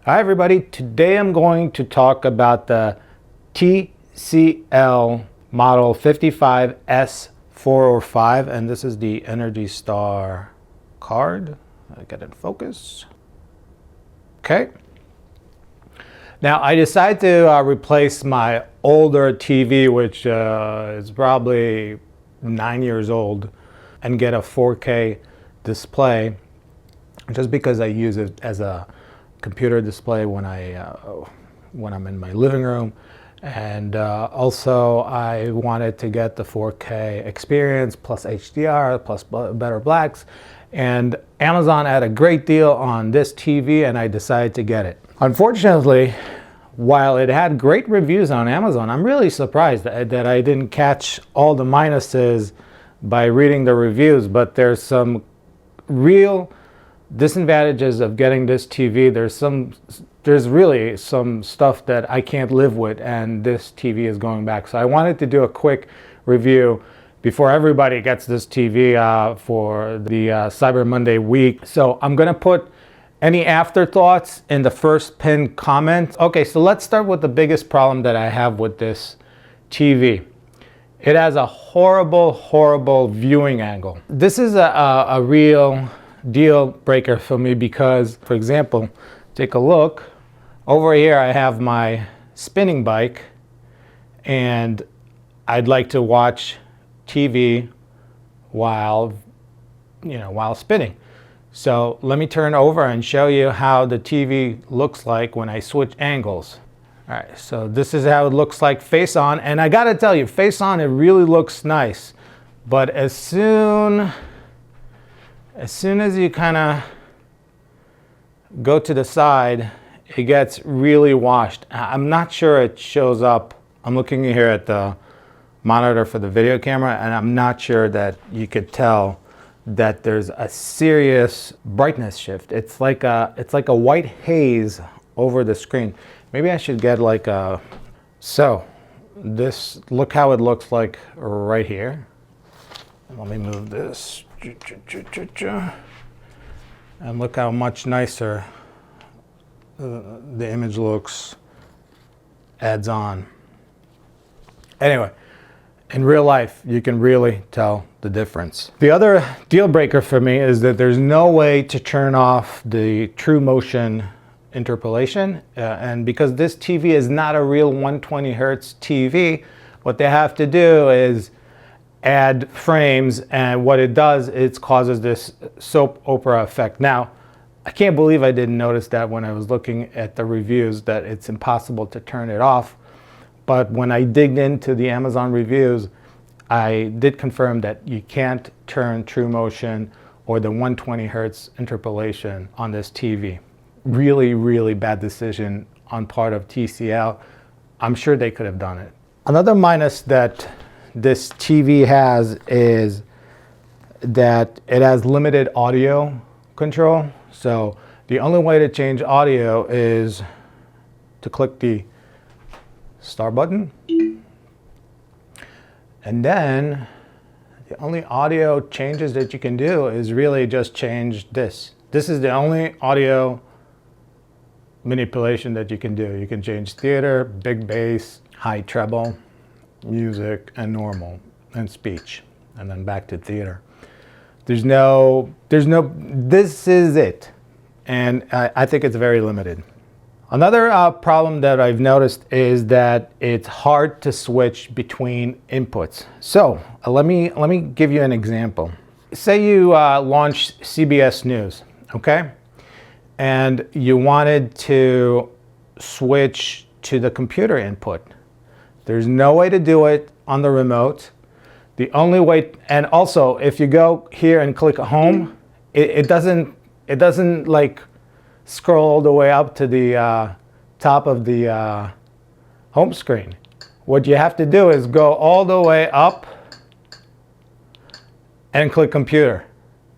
Hi everybody, today I'm going to talk about the TCL model 55S405, and this is the Energy Star card. I get it in focus. Okay. Now I decided to replace my older TV, which is probably 9 years old, and get a 4K display, just because I use it as a computer display when I'm in my living room, and also I wanted to get the 4K experience plus HDR plus better blacks, and Amazon had a great deal on this TV and I decided to get it. Unfortunately, while it had great reviews on Amazon, I'm really surprised that I didn't catch all the minuses by reading the reviews, but there's some real disadvantages of getting this TV. There's really some stuff that I can't live with, and this TV is going back. So I wanted to do a quick review before everybody gets this TV for the Cyber Monday week. So I'm gonna put any afterthoughts in the first pinned comment. Okay, so let's start with the biggest problem that I have with this TV. It has a horrible viewing angle. This is a real deal breaker for me because, for example, take a look over here. I have my spinning bike and I'd like to watch TV while spinning. So let me turn over and show you how the TV looks like when I switch angles. All right, so this is how it looks like face on, and I gotta tell you, face on, it really looks nice, but as soon as you kind of go to the side, it gets really washed. I'm not sure it shows up. I'm looking here at the monitor for the video camera, and I'm not sure that you could tell that there's a serious brightness shift. It's like a white haze over the screen. Maybe I should get like a, so this, look how it looks like right here. Let me move this. And look how much nicer the image looks adds on. Anyway, in real life, you can really tell the difference. The other deal breaker for me is that there's no way to turn off the true motion interpolation. And because this TV is not a real 120 hertz TV, what they have to do is add frames, and what it does, it causes this soap opera effect. Now, I can't believe I didn't notice that when I was looking at the reviews, that it's impossible to turn it off. But when I digged into the Amazon reviews, I did confirm that you can't turn true motion or the 120 hertz interpolation on this TV. Really bad decision on part of TCL. I'm sure they could have done it. Another minus that this TV has is that it has limited audio control. So the only way to change audio is to click the star button. And then the only audio changes that you can do is really just change this. This is the only audio manipulation that you can do. You can change theater, big bass, high treble, music, and normal, and speech, and then back to theater. This is it. And I think it's very limited. Another problem that I've noticed is that it's hard to switch between inputs. So let me give you an example. Say you launch CBS News, okay? And you wanted to switch to the computer input. There's no way to do it on the remote. The only way, and also if you go here and click home, it doesn't like scroll all the way up to the top of the home screen. What you have to do is go all the way up and click computer.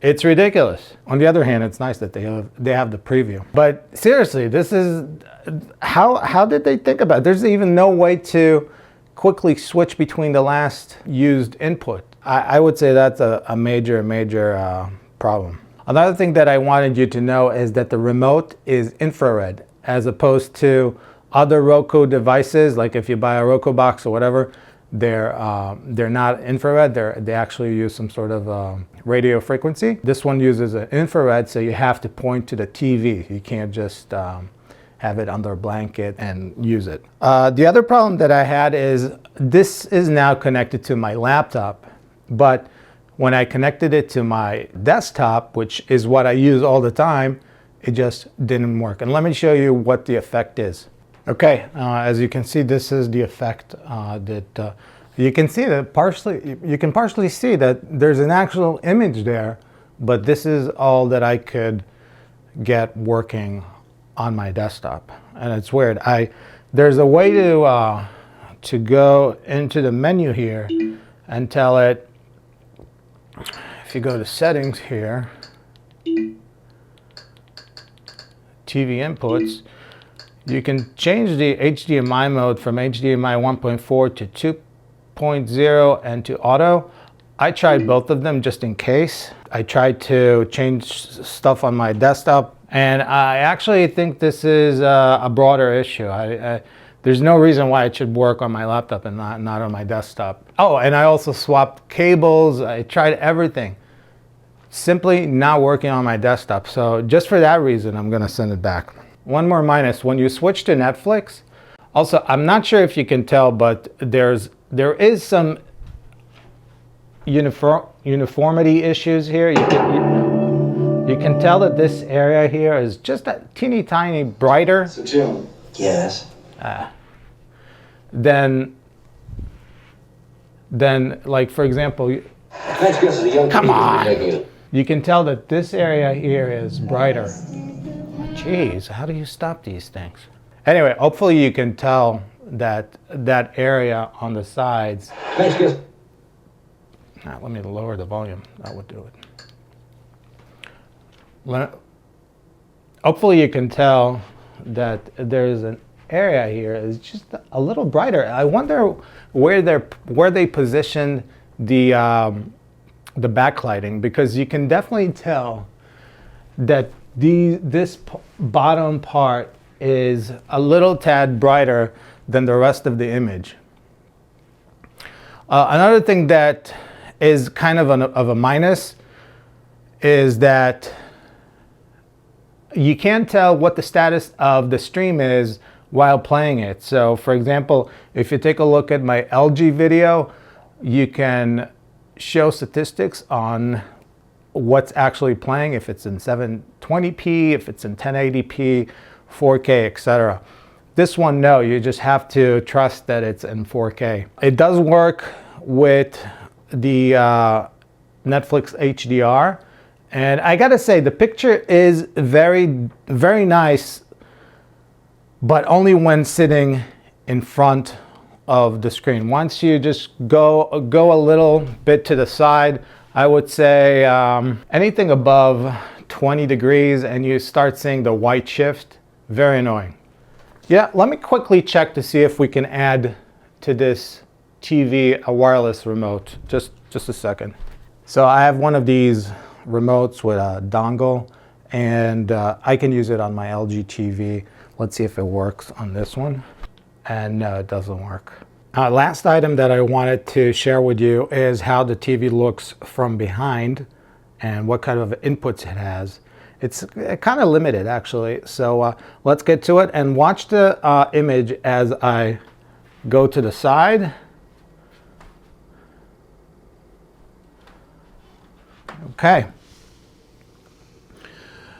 It's ridiculous. On the other hand, it's nice that they have the preview. But seriously, this is, how did they think about it? There's even no way to quickly switch between the last used input. I would say that's a major problem. Another thing that I wanted you to know is that the remote is infrared. as opposed to other Roku devices. Like if you buy a Roku box or whatever, they're not infrared. They actually use some sort of radio frequency. This one uses an infrared, so you have to point to the TV. You can't just have it under a blanket and use it. The other problem that I had is this is now connected to my laptop, but when I connected it to my desktop, which is what I use all the time, it just didn't work. And let me show you what the effect is. Okay, as you can see, this is the effect that you can see that you can partially see that there's an actual image there, but this is all that I could get working on my desktop. And it's weird. There's a way to go into the menu here and tell it, if you go to settings here, TV inputs, you can change the HDMI mode from HDMI 1.4 to 2.0 and to auto. I tried both of them just in case. I tried to change stuff on my desktop, and I actually think this is a broader issue. There's no reason why it should work on my laptop and not on my desktop. Oh, and I also swapped cables. I tried everything. Simply not working on my desktop. So just for that reason, I'm gonna send it back. One more minus, when you switch to Netflix, also, I'm not sure if you can tell, but there is some uniformity issues here. You can tell that this area here is just a teeny tiny brighter. So Jim. Yes. Then like for example, Come on. You can tell that this area here is brighter. Jeez, how do you stop these things? Anyway, hopefully you can tell that that area on the sides. Let me lower the volume. That would do it. Hopefully you can tell that there's an area here is just a little brighter. I wonder where they positioned the backlighting, because you can definitely tell that this bottom part is a little tad brighter than the rest of the image. Another thing that is kind of a minus is that you can't tell what the status of the stream is while playing it. So for example, if you take a look at my LG video, you can show statistics on what's actually playing, if it's in 720p, if it's in 1080p, 4K, etc. This one, no, you just have to trust that it's in 4K. It does work with the Netflix HDR, and I gotta say the picture is very, very nice, but only when sitting in front of the screen. Once you just go a little bit to the side, I would say anything above 20 degrees and you start seeing the white shift, very annoying. Yeah, let me quickly check to see if we can add to this TV a wireless remote. Just a second. So I have one of these remotes with a dongle, and I can use it on my LG TV. Let's see if it works on this one. And no, it doesn't work. Last item that I wanted to share with you is how the TV looks from behind and what kind of inputs it has. It's kind of limited actually. So let's get to it and watch the image as I go to the side. Okay.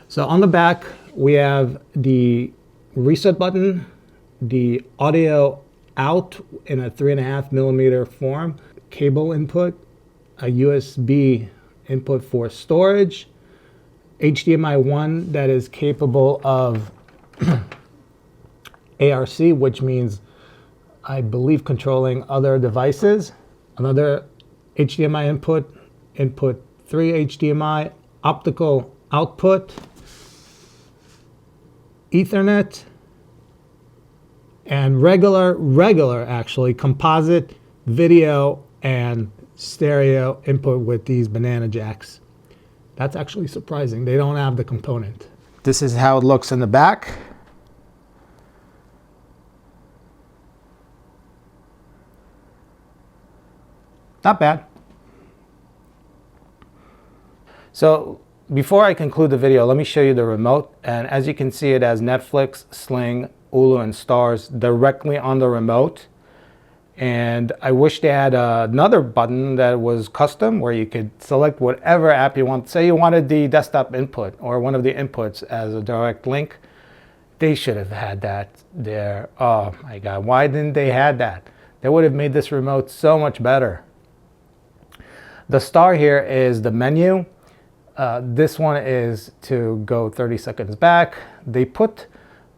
So on the back, we have the reset button, the audio out in a 3.5mm form, cable input, a USB input for storage, HDMI 1 that is capable of ARC, which means I believe controlling other devices, another HDMI input 3 HDMI, optical output, Ethernet, and regular actually composite video and stereo input with these banana jacks. That's actually surprising. They don't have the component. This is how it looks in the back. Not bad. So before I conclude the video, let me show you the remote. And as you can see, it has Netflix, Sling, Hulu, and Stars directly on the remote. And I wish they had another button that was custom where you could select whatever app you want. Say you wanted the desktop input or one of the inputs as a direct link. They should have had that there. Oh my God, why didn't they have that? They would have made this remote so much better. The star here is the menu. This one is to go 30 seconds back. They put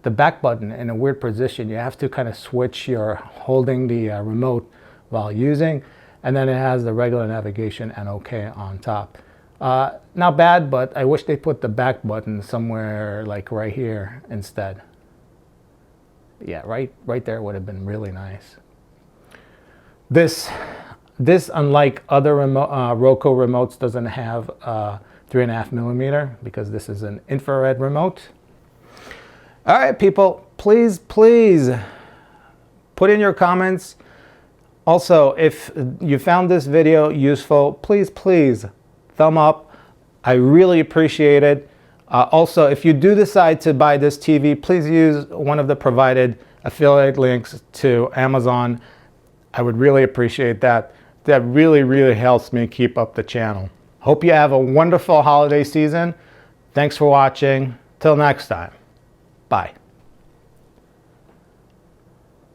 the back button in a weird position. You have to kind of switch your holding the remote while using. And then it has the regular navigation and OK on top. Not bad, but I wish they put the back button somewhere like right here instead. Yeah, right there would have been really nice. This unlike other Roku remotes, doesn't have 3.5mm because this is an infrared remote. All right, people, please put in your comments. Also, if you found this video useful, please thumb up. I really appreciate it. Also, if you do decide to buy this TV, please use one of the provided affiliate links to Amazon. I would really appreciate that. That really helps me keep up the channel. Hope you have a wonderful holiday season. Thanks for watching. Till next time. Bye.